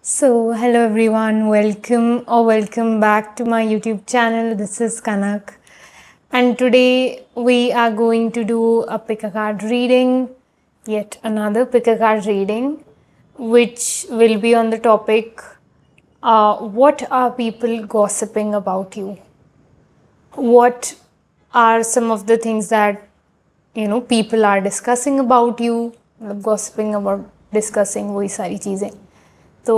Hello everyone, welcome back to my YouTube channel. This is Kanak, and today we are going to do a pick a card reading, yet another pick a card reading, which will be on the topic what are people gossiping about you? What are some of the things that people are discussing about you? Gossiping about discussing वही सारी चीज़ें. तो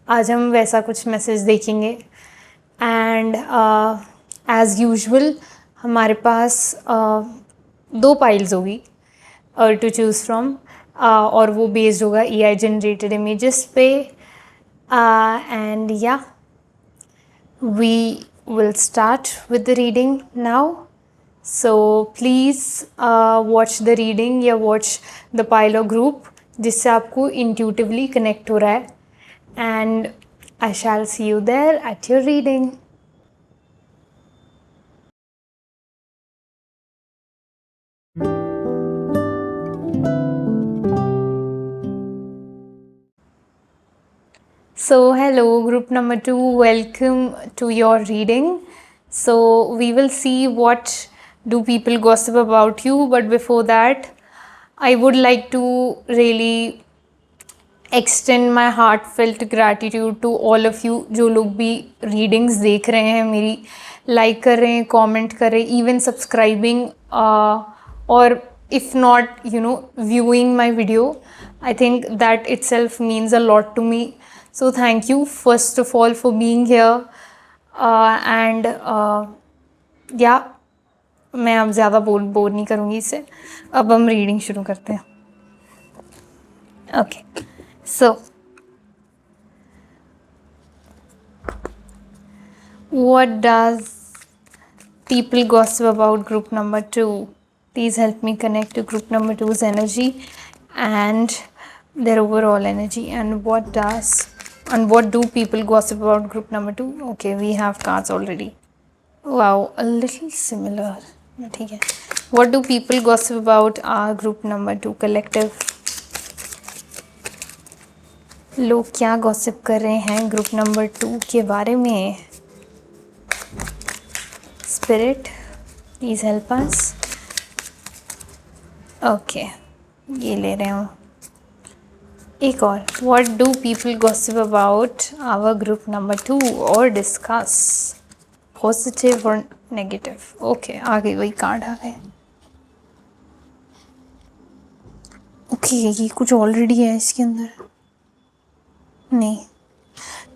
आज हम वैसा कुछ message देखेंगे and as usual हमारे पास दो पाइल्स होगी टू चूज़ फ्रॉम और वो बेस्ड होगा AI जनरेटेड इमेजेस पे एंड या we will start with the reading now. So please watch the reading या watch the pile or group जिससे आपको intuitively connect हो रहा है. And I shall see you there at your reading. So hello group number 2, welcome to your reading. So we will see what do people gossip about you, but before that I would like to really extend my heartfelt gratitude to all of you जो लोग भी readings देख रहे हैं मेरी, like कर रहे हैं, comment कर रहे हैं, even subscribing or if not viewing my video. I think that itself means a lot to me. So thank you first of all for being here and yeah, मैं अब ज़्यादा बोर नहीं करूँगी इससे. अब हम रीडिंग शुरू करते हैं. Okay so what does people gossip about group number 2? Please help me connect to group number 2's energy and their overall energy, and what do people gossip about group number 2? Okay, we have cards already. Wow, a little similar. ठीक है. What do people gossip about our group number 2 collective? लोग क्या gossip कर रहे हैं group number 2 के बारे में? Spirit please help us. Okay, ये ले रहे हूँ. एक और. What do people gossip about our group number 2 और डिस्कस पॉजिटिव और नेगेटिव? ओके, आ गई वही कार्ड आ गए. ओके, ये कुछ ऑलरेडी है इसके अंदर. नहीं,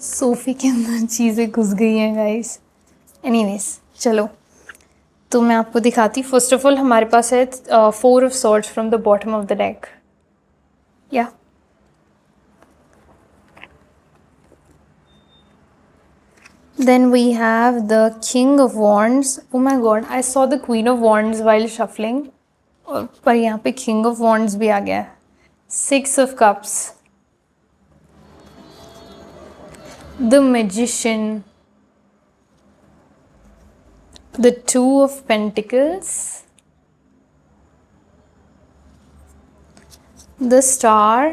सोफ़े के अंदर चीज़ें घुस गई हैं गाइस. एनीवेज चलो, तो मैं आपको दिखाती. फर्स्ट ऑफ ऑल हमारे पास है 4 of swords from the bottom of the deck. Yeah then we have the king of wands. Oh my God, I saw the queen of wands while shuffling, और पर यहाँ पे किंग ऑफ वॉन्ड्स भी आ गया है. 6 of cups, the magician, the 2 of pentacles, the star,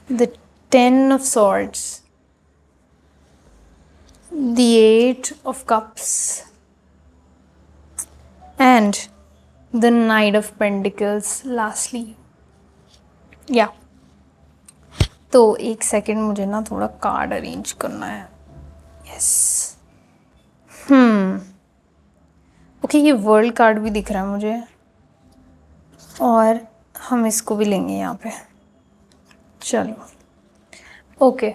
the 10 of swords, the 8 of cups, and the knight of pentacles lastly. Yeah. तो एक second, मुझे ना थोड़ा कार्ड अरेंज करना है. यस. ओके, ये वर्ल्ड कार्ड भी दिख रहा है मुझे, और हम इसको भी लेंगे यहाँ पे. चलो ओके.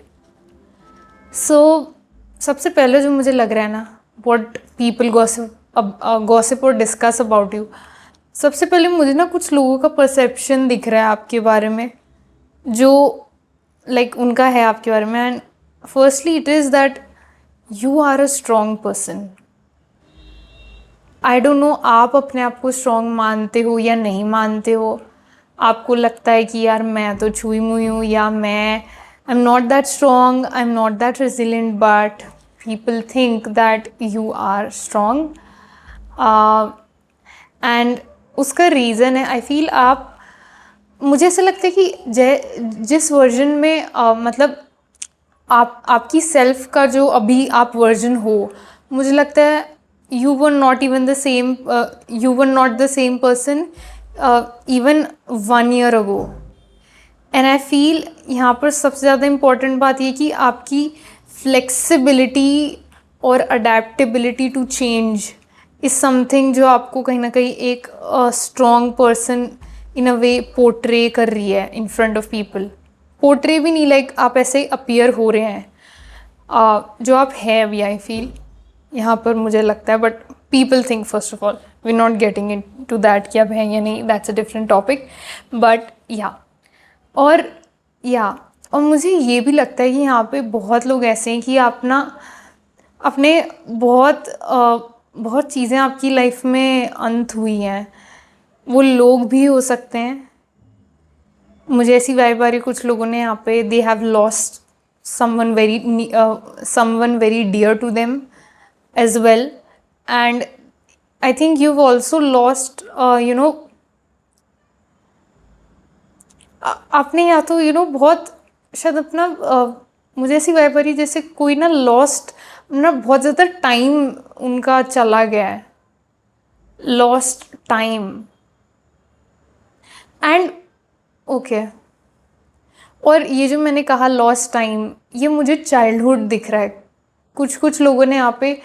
सो सबसे पहले जो मुझे लग रहा है ना, व्हाट पीपल गॉसिप और डिस्कस अबाउट यू, सबसे पहले मुझे ना कुछ लोगों का परसेप्शन दिख रहा है आपके बारे में, जो उनका है आपके बारे में. And firstly it is that you are a strong person. I don't know आप अपने आप को स्ट्रॉन्ग मानते हो या नहीं मानते हो. आपको लगता है कि यार मैं तो छुई मुई हूँ, या मैं I am not that strong, I am not that resilient, but people think that you are strong. And उसका रीज़न है, आई फील आप मुझे ऐसा लगता है कि जिस वर्जन में मतलब आपकी सेल्फ का जो अभी आप वर्जन हो, मुझे लगता है you were not even the same, you were not the same person even 1 year ago. And I feel यहाँ पर सबसे ज़्यादा इम्पॉर्टेंट बात ये कि आपकी फ्लेक्सिबिलिटी और adaptability to change is something जो आपको कहीं ना कहीं एक strong person in a way portray कर रही है in front of people. Portray भी नहीं, लाइक आप ऐसे अपीयर हो रहे हैं जो आप हैं अभी, आई फील यहाँ पर मुझे लगता है। But people think first of all, we not getting into that कि आप हैं या नहीं, that's a different topic. But और मुझे ये भी लगता है कि यहाँ पे बहुत लोग ऐसे हैं कि आप ना अपने बहुत चीज़ें आपकी लाइफ में अंत हुई हैं, वो लोग भी हो सकते हैं। मुझे ऐसी वाइब आ रही, कुछ लोगों ने यहाँ पे they have lost someone very dear to them as well. And I think you also lost आपने या तो बहुत शायद अपना मुझे ऐसी वाइब आ रही जैसे कोई ना लॉस्ट ना, बहुत ज़्यादा टाइम उनका चला गया है, लॉस्ट टाइम। एंड ओके, और ये जो मैंने कहा लॉस्ट टाइम, ये मुझे चाइल्डहुड दिख रहा है। कुछ लोगों ने यहाँ पे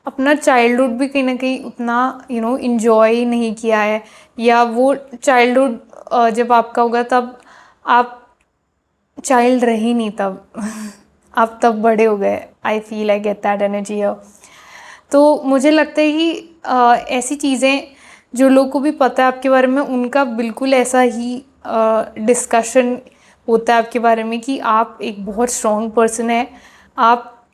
अपना चाइल्डहुड भी कहीं ना कहीं उतना इंजॉय नहीं किया है, या वो चाइल्डहुड जब आपका होगा तब आप चाइल्ड रही नहीं तब आप तब बड़े हो गए। I feel I get that energy. तो मुझे लगता है कि ऐसी चीज़ें जो लोग को भी पता है आपके बारे में, उनका बिल्कुल ऐसा ही डिस्कशन होता है आपके बारे में कि आप एक बहुत स्ट्रॉन्ग पर्सन है, आप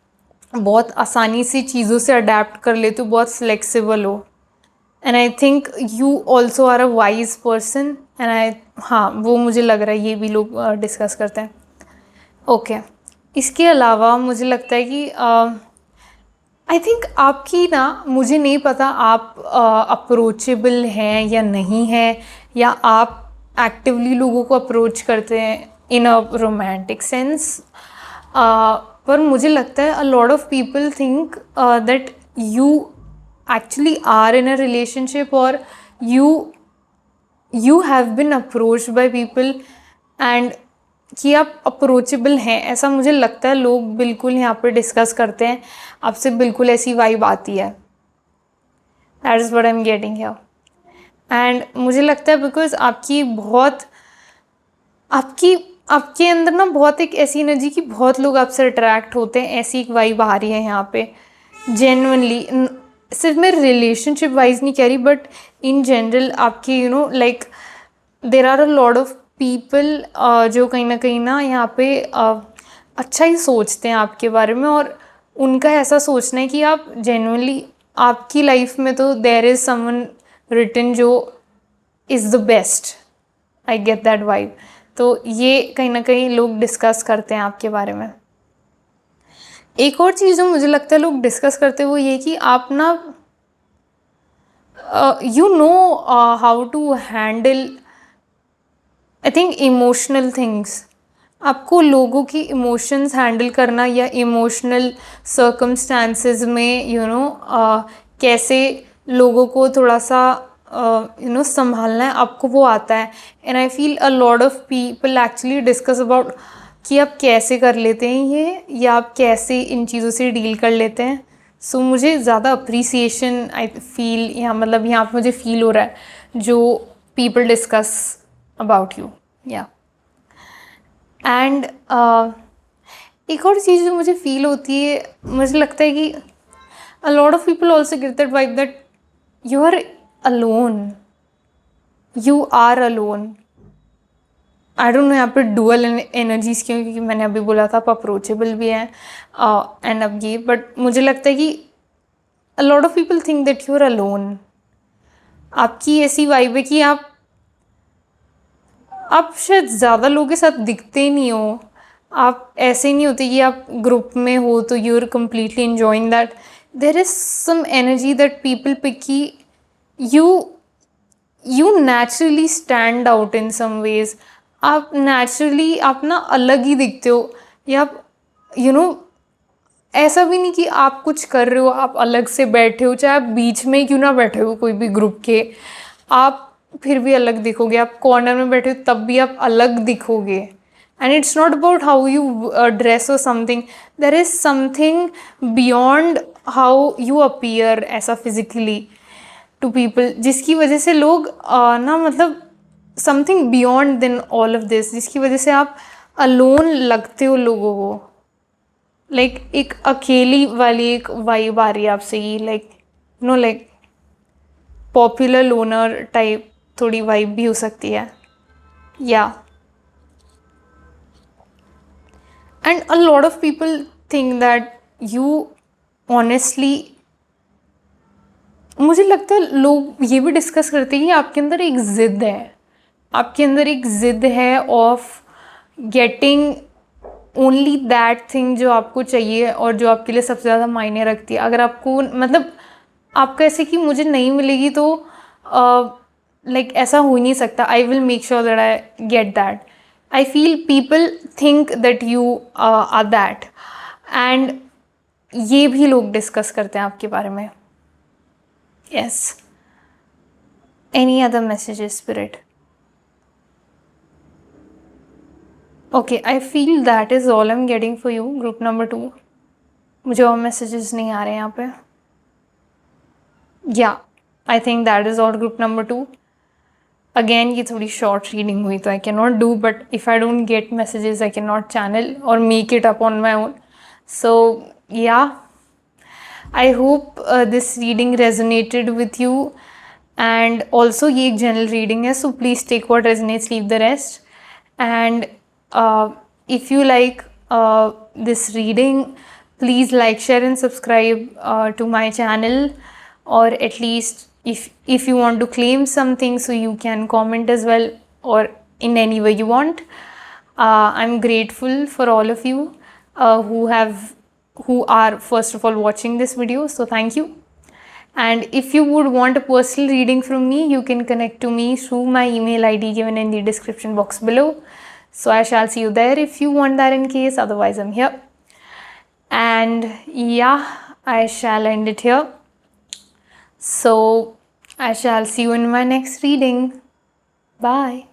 बहुत आसानी से चीज़ों से अडेप्ट कर लेते हो, बहुत फ्लेक्सिबल हो। And I think you also are a wise person. And हाँ, वो मुझे लग रहा है ये भी लोग डिस्कस करते हैं। ओके, इसके अलावा मुझे लगता है कि आई थिंक आपकी ना, मुझे नहीं पता आप अप्रोचेबल हैं या नहीं हैं, या आप एक्टिवली लोगों को अप्रोच करते हैं इन अ रोमांटिक सेंस। पर मुझे लगता है अ lot of people think that you actually are in a relationship, or you have been approached by people and कि आप अप्रोचेबल हैं, ऐसा मुझे लगता है लोग बिल्कुल यहाँ पर डिस्कस करते हैं आपसे, बिल्कुल ऐसी वाइब आती है। That is what I am getting here. And मुझे लगता है बिकॉज आपके अंदर ना बहुत एक ऐसी एनर्जी कि बहुत लोग आपसे अट्रैक्ट होते हैं, ऐसी एक वाइब आ रही है यहाँ पे जेन्युइनली। सिर्फ मैं रिलेशनशिप वाइज नहीं कह रही, बट इन जनरल आपके like there are a lot of people जो कहीं ना यहाँ पे अच्छा ही सोचते हैं आपके बारे में, और उनका ऐसा सोचना है कि आप जेन्युइनली आपकी लाइफ में तो देयर इज़ समवन रिटन जो is the best. I get that vibe. तो ये कहीं ना कहीं लोग डिस्कस करते हैं आपके बारे में। एक और चीज़ जो मुझे लगता है लोग डिस्कस करते हैं वो ये कि आप ना you know how to handle I think emotional things. आपको लोगों की इमोशंस हैंडल करना या इमोशनल सर्कमस्टांसेस में कैसे लोगों को थोड़ा सा संभालना है, आपको वो आता है। And I feel a lot of people actually discuss about कि आप कैसे कर लेते हैं ये, या आप कैसे इन चीज़ों से डील कर लेते हैं। सो मुझे ज़्यादा अप्रिसिएशन आई फील यहाँ, मतलब यहाँ पर मुझे फील हो रहा है जो पीपल डिस्कस अबाउट यू। या एंड एक और चीज़ जो मुझे फील होती है, मुझे लगता है कि a lot of people also get that vibe that you are alone, you are alone. I don't know यहाँ पर डुअल एनर्जीज़ क्यों, क्योंकि मैंने अभी बोला था आप अप्रोचेबल भी हैं एंड अब ये, बट मुझे लगता है कि a lot of people think that you are alone. आपकी ऐसी वाइब है कि आप शायद ज़्यादा लोगों के साथ दिखते ही नहीं हो, आप ऐसे नहीं होते कि आप ग्रुप में हो तो you are completely enjoying that. There is some energy that people pick कि you naturally stand out in some ways. आप नेचुरली आप ना अलग ही दिखते हो, या आप ऐसा भी नहीं कि आप कुछ कर रहे हो आप अलग से बैठे हो, चाहे आप बीच में क्यों ना बैठे हो कोई भी ग्रुप के, आप फिर भी अलग दिखोगे. आप कॉर्नर में बैठे हो तब भी आप अलग दिखोगे. And it's not about how you dress or something, there is something beyond how you appear ऐसा फिजिकली टू पीपल, जिसकी वजह से लोग ना मतलब something beyond than all of this, जिसकी वजह से आप अलोन लगते हो लोगों को. लाइक एक अकेली वाली एक वाइब आ रही है आपसे ही, like like popular loner type थोड़ी वाइब भी हो सकती है. Yeah and a lot of people think that you honestly, मुझे लगता है लोग ये भी डिस्कस करते हैं कि आपके अंदर एक ज़िद है, आपके अंदर एक ज़िद है of getting only that thing जो आपको चाहिए और जो आपके लिए सबसे ज़्यादा मायने रखती है. अगर आपको मतलब आपका ऐसे कि मुझे नहीं मिलेगी तो लाइक ऐसा हो ही नहीं सकता, I will make sure that I get that. I feel people think that you are that, and ये भी लोग डिस्कस करते हैं आपके बारे में. Yes. Any other messages spirit? Okay, I feel that is all I am getting for you, group number 2. मुझे और मैसेजेस नहीं आ रहे हैं यहाँ पे. Yeah I think that is all group number 2. Again ये थोड़ी शॉर्ट रीडिंग हुई तो I can not do, but if I don't get messages I can not channel or make it up on my own. So yeah, I hope this reading resonated with you. And also ये एक general reading है, so please take what resonates, leave the rest. And if you like this reading, please like, share and subscribe to my channel, or at least if you want to claim something, so you can comment as well, or in any way you want. I'm grateful for all of you who are first of all watching this video, so thank you. And if you would want a personal reading from me, you can connect to me through my email ID given in the description box below. So I shall see you there if you want that in case, otherwise I'm here. And yeah, I shall end it here. So I shall see you in my next reading. Bye.